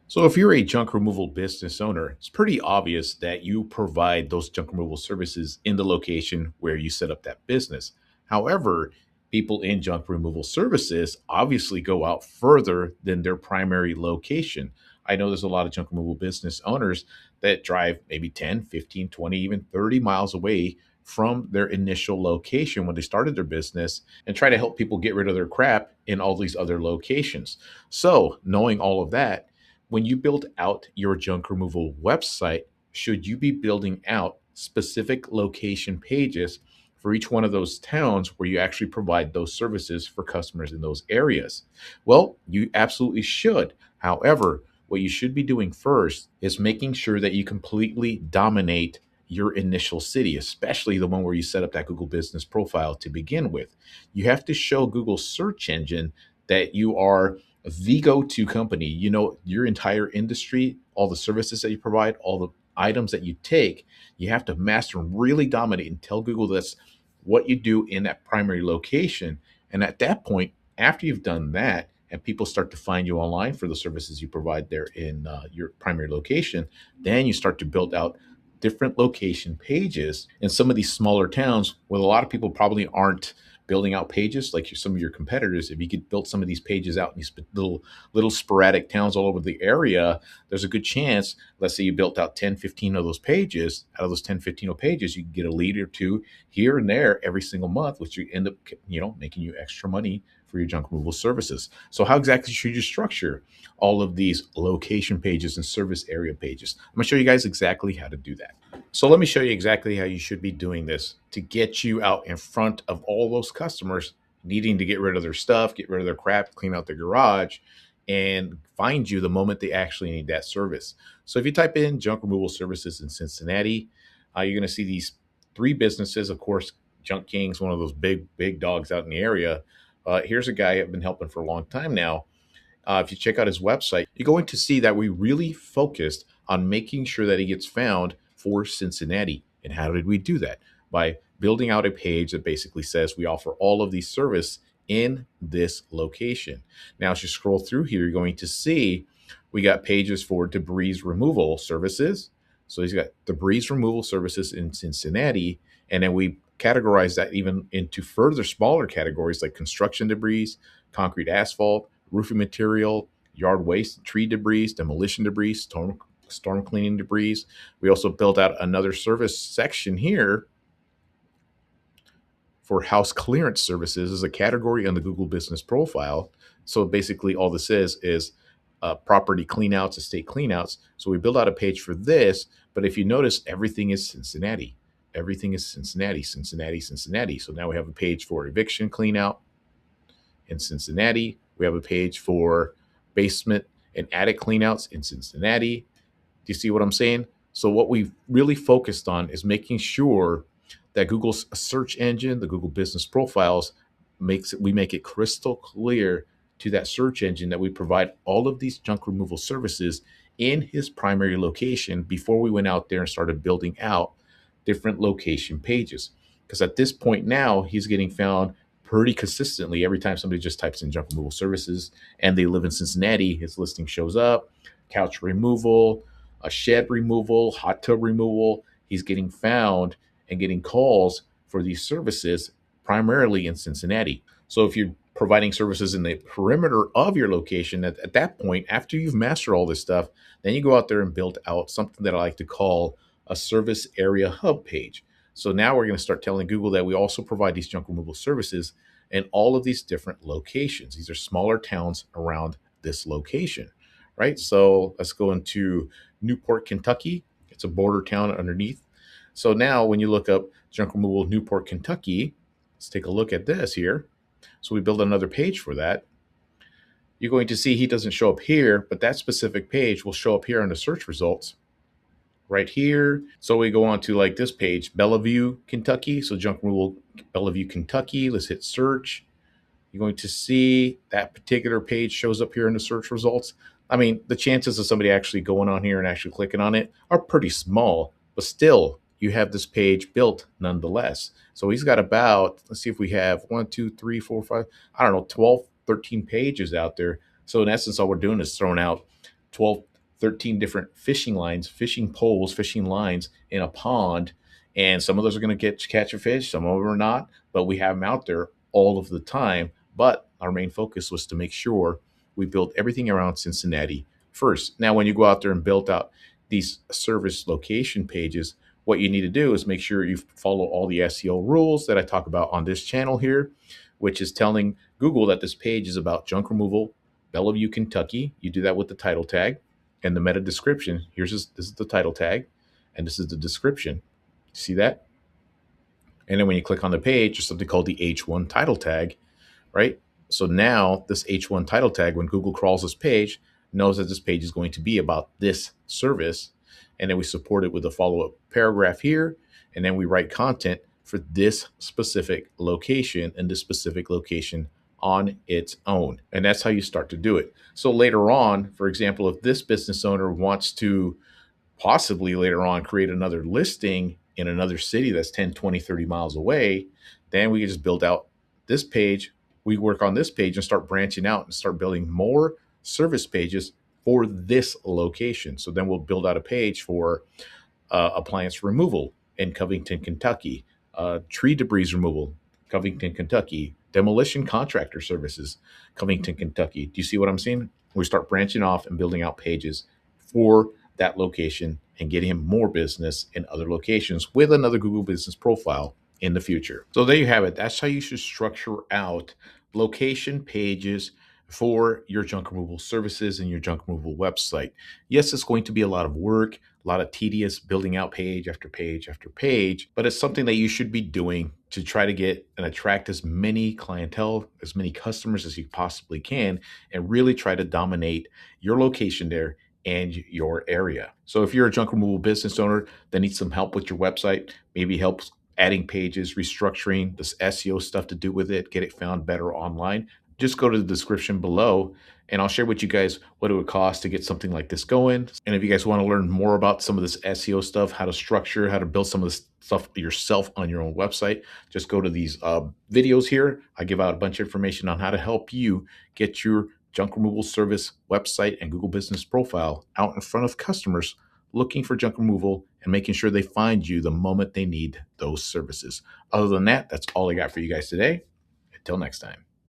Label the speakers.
Speaker 1: So, if you're a junk removal business owner, it's pretty obvious that you provide those junk removal services in the location where you set up that business. However, people in junk removal services obviously go out further than their primary location. I know there's a lot of junk removal business owners that drive maybe 10, 15, 20, even 30 miles away from their initial location when they started their business and try to help people get rid of their crap in all these other locations. So, knowing all of that, when you build out your junk removal website, should you be building out specific location pages for each one of those towns where you actually provide those services for customers in those areas? Well, you absolutely should. However, what you should be doing first is making sure that you completely dominate your initial city, especially the one where you set up that Google business profile to begin with. You have to show Google search engine that you are the go-to company. You know, your entire industry, all the services that you provide, all the items that you take, you have to master and really dominate and tell Google that's what you do in that primary location. And at that point, after you've done that and people start to find you online for the services you provide there in your primary location, then you start to build out different location pages in some of these smaller towns where a lot of people probably aren't building out pages like some of your competitors. If you could build some of these pages out in these little sporadic towns all over the area, there's a good chance, let's say you built out 10, 15 of those pages. Out of those 10, 15 pages, you can get a lead or two here and there every single month, which you end up, making you extra money for your junk removal services. So how exactly should you structure all of these location pages and service area pages? I'm going to show you guys exactly how to do that. So let me show you exactly how you should be doing this to get you out in front of all those customers needing to get rid of their stuff, get rid of their crap, clean out their garage, and find you the moment they actually need that service. So if you type in junk removal services in Cincinnati, you're going to see these three businesses. Of course, Junk King's one of those big dogs out in the area. Here's a guy I've been helping for a long time now. If you check out his website, you're going to see that we really focused on making sure that he gets found for Cincinnati. And how did we do that? By building out a page that basically says we offer all of these service in this location. Now, as you scroll through here, you're going to see we got pages for debris removal services. So he's got debris removal services in Cincinnati. And then we categorize that even into further smaller categories like construction debris, concrete asphalt, roofing material, yard waste, tree debris, demolition debris, storm cleaning debris. We also built out another service section here for house clearance services as a category on the Google business profile. So basically all this is property cleanouts, estate cleanouts. So we built out a page for this, but if you notice, everything is Cincinnati. Everything is Cincinnati, Cincinnati, Cincinnati. So now we have a page for eviction cleanout in Cincinnati. We have a page for basement and attic cleanouts in Cincinnati. Do you see what I'm saying? So what we've really focused on is making sure that Google's search engine, the Google business profiles, we make it crystal clear to that search engine that we provide all of these junk removal services in his primary location before we went out there and started building out different location pages. Because at this point now, he's getting found pretty consistently every time somebody just types in junk removal services and they live in Cincinnati, his listing shows up. Couch removal, a shed removal, hot tub removal. He's getting found and getting calls for these services primarily in Cincinnati. So if you're providing services in the perimeter of your location, at that point, after you've mastered all this stuff, then you go out there and build out something that I like to call a service area hub page. So now we're going to start telling Google that we also provide these junk removal services in all of these different locations. These are smaller towns around this location, right? So let's go into Newport, Kentucky. It's a border town underneath. So now when you look up junk removal Newport, Kentucky, let's take a look at this here. So we build another page for that. You're going to see he doesn't show up here, but that specific page will show up here on the search results right here. So we go on to like this page, Bellevue, Kentucky. So junk removal Bellevue, Kentucky. Let's hit search. You're going to see that particular page shows up here in the search results. I mean, the chances of somebody actually going on here and actually clicking on it are pretty small, but still, you have this page built nonetheless. So he's got about, let's see if we have 1, 2, 3, 4, 5, I don't know, 12, 13 pages out there. So in essence, all we're doing is throwing out 12 13 different fishing lines, fishing poles, fishing lines in a pond. And some of those are going to catch a fish, some of them are not, but we have them out there all of the time. But our main focus was to make sure we built everything around Cincinnati first. Now, when you go out there and build out these service location pages, what you need to do is make sure you follow all the SEO rules that I talk about on this channel here, which is telling Google that this page is about junk removal, Bellevue, Kentucky. You do that with the title tag and the meta description. This is the title tag, and this is the description. See that? And then when you click on the page, there's something called the H1 title tag, right? So now this H1 title tag, when Google crawls this page, knows that this page is going to be about this service. And then we support it with a follow-up paragraph here. And then we write content for this specific location and this specific location on its own. And that's how you start to do it. So later on, for example, if this business owner wants to possibly later on create another listing in another city that's 10, 20, 30 miles away, then we can just build out this page. We work on this page and start branching out and start building more service pages for this location. So then we'll build out a page for appliance removal in Covington, Kentucky, tree debris removal, Covington, Kentucky, demolition contractor services, Covington, Kentucky. Do you see what I'm saying? We start branching off and building out pages for that location and getting him more business in other locations with another Google Business Profile in the future. So there you have it. That's how you should structure out location pages for your junk removal services and your junk removal website. Yes, it's going to be a lot of work, a lot of tedious building out page after page after page, but it's something that you should be doing to try to get and attract as many clientele, as many customers as you possibly can, and really try to dominate your location there and your area. So if you're a junk removal business owner that needs some help with your website, maybe help adding pages, restructuring this SEO stuff to do with it, get it found better online, just go to the description below and I'll share with you guys what it would cost to get something like this going. And if you guys want to learn more about some of this SEO stuff, how to structure, how to build some of this stuff yourself on your own website, just go to these videos here. I give out a bunch of information on how to help you get your junk removal service website and Google Business Profile out in front of customers looking for junk removal and making sure they find you the moment they need those services. Other than that, that's all I got for you guys today. Until next time.